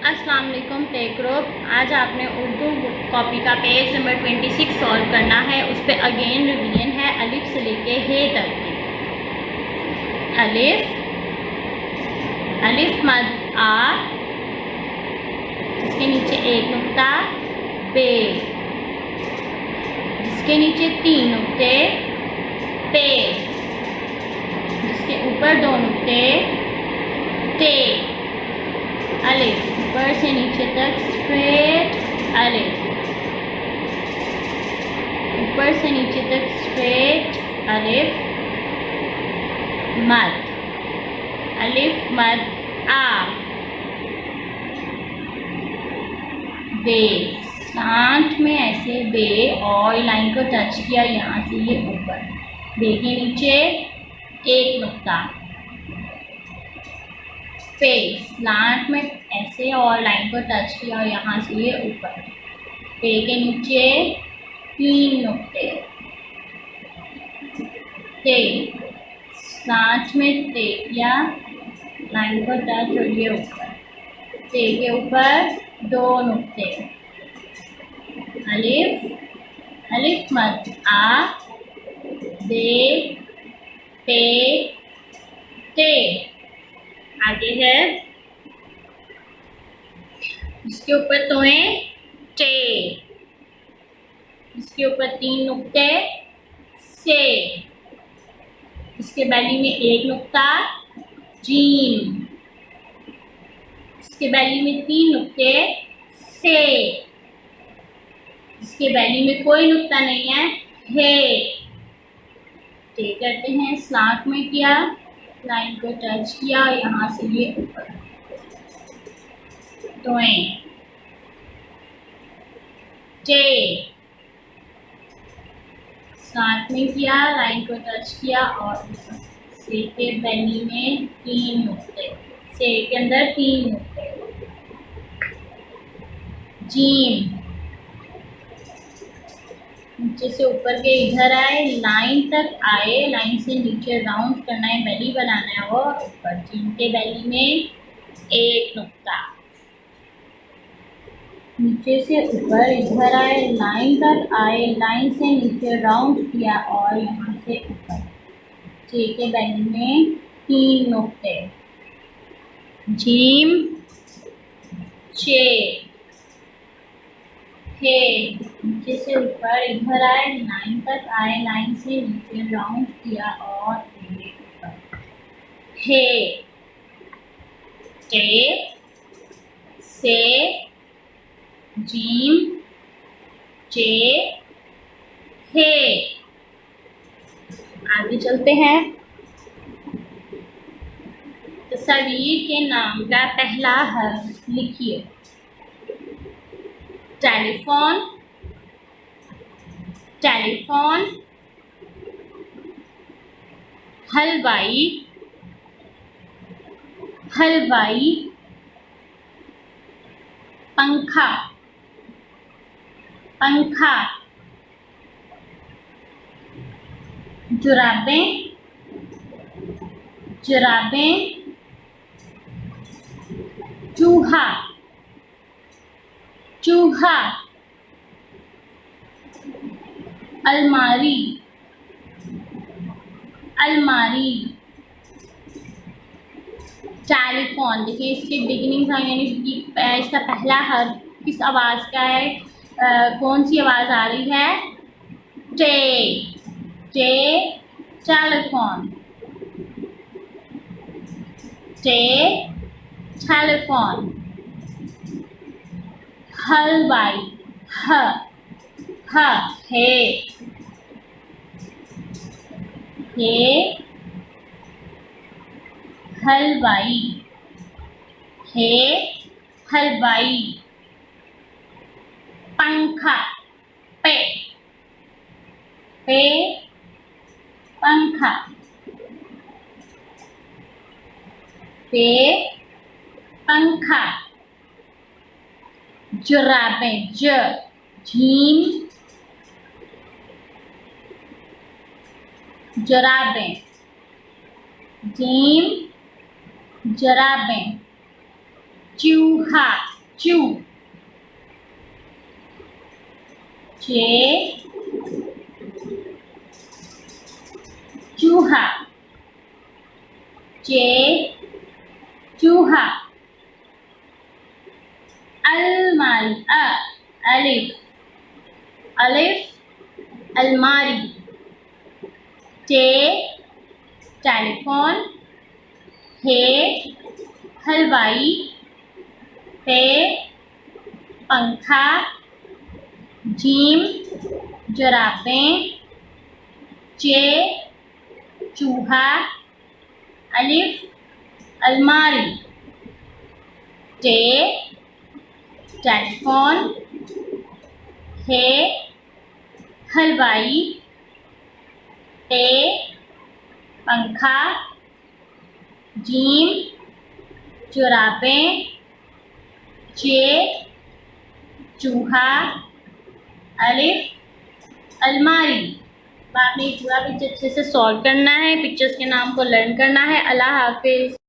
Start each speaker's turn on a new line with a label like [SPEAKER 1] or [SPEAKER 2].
[SPEAKER 1] अस्सलाम वालेकुम take group. आज आपने उर्दू कॉपी का पेज नंबर 26 सॉल्व करना है। उस पर अगेन रिवीजन है अलिफ से लेके हे तक की। अलिफ मद आ, जिसके नीचे एक नुक्ता, बे, जिसके नीचे 3 नुक्ते, पे, जिसके ऊपर 2 नुक्ते, ते, अलिफ ऊपर से नीचे तक स्ट्रेट, अलिफ ऊपर से नीचे तक स्ट्रेट, अलिफ मद, अलिफ मद आ, बे, स्लांट में ऐसे बे और लाइन को टच किया यहाँ से ये ऊपर, बे के नीचे एक नुक्ता, पे, स्लांट में ऐसे और लाइन को टच किया और यहाँ से ये ऊपर, पे के नीचे 3 नुक्ते, ते, स्लांट में ते किया, लाइन को टच और ये ऊपर, ते के ऊपर 2 नुक्ते, अलिफ मद आ, बे, पे, ते। आगे है इसके ऊपर तोए, टे, इसके ऊपर 3 नुक्ते, से, इसके बैली में एक नुक्ता, जीम, इसके बैली में 3 नुक्ते, से, इसके बैली में कोई नुक्ता नहीं है, हे। टे करते हैं, स्लांट में किया, लाइन को टच किया और यहाँ से ये ऊपर, तोए, टे, स्लांट में किया, लाइन को टच किया और से के बैली में 3 नुक्ते, से के अंदर 3 नुक्ते, जीम, नीचे से ऊपर के इधर आए, लाइन तक आए, लाइन से नीचे राउंड करना है, बेली बनाना है वो ऊपर, जीम के बेली में एक नुक्ता, नीचे से ऊपर इधर आए, लाइन तक आए, लाइन से नीचे राउंड किया और यहाँ से ऊपर, चे के बेली में 3 नुक्ते, जीम, चे, हे, नीचे से ऊपर इधर आए, लाइन तक आए, लाइन से नीचे राउंड किया और ऊपर, हे, टे, से, जीम, चे, हे। आगे चलते हैं। तस्वीर के नाम का पहला हर्फ लिखिए। टेलीफोन, टेलीफोन, हलवाई, हलवाई, पंखा, पंखा, जुराबें, जुराबें, चूहा, चूहा, अलमारी, अलमारी, टेलीफोन। देखिए इसके बिगिनिंग का यानी इसका पहला हर्फ किस आवाज़ का है, कौन सी आवाज़ आ रही है, टे, टे, टेलीफोन, टे, टेलीफोन, हलवाई, ह, ह, हे, हलवाई, हे, हलवाई, पंखा, पे, पे, पंखा, पे, पंखा, जुराबें, ज, जीम, जुराबें, जीम, जुराबें, चूहा। चू, चे चूहा, चे चूहा। अलमारी, अलिफ, अलिफ अलमारी। टे टेलीफोन, हे हलवाई, पे पंखा, जीम जुराफें, चे चूहा, अलिफ अलमारी। टे टेलीफोन, हे हलवाई, पे पंखा, जीम जुराफें, चे चूहा, अलिफ अलमारी। आपने पूरा पिक्चर अच्छे से सॉल्व करना है, पिक्चर्स के नाम को लर्न करना है। अल्लाह हाफिज़।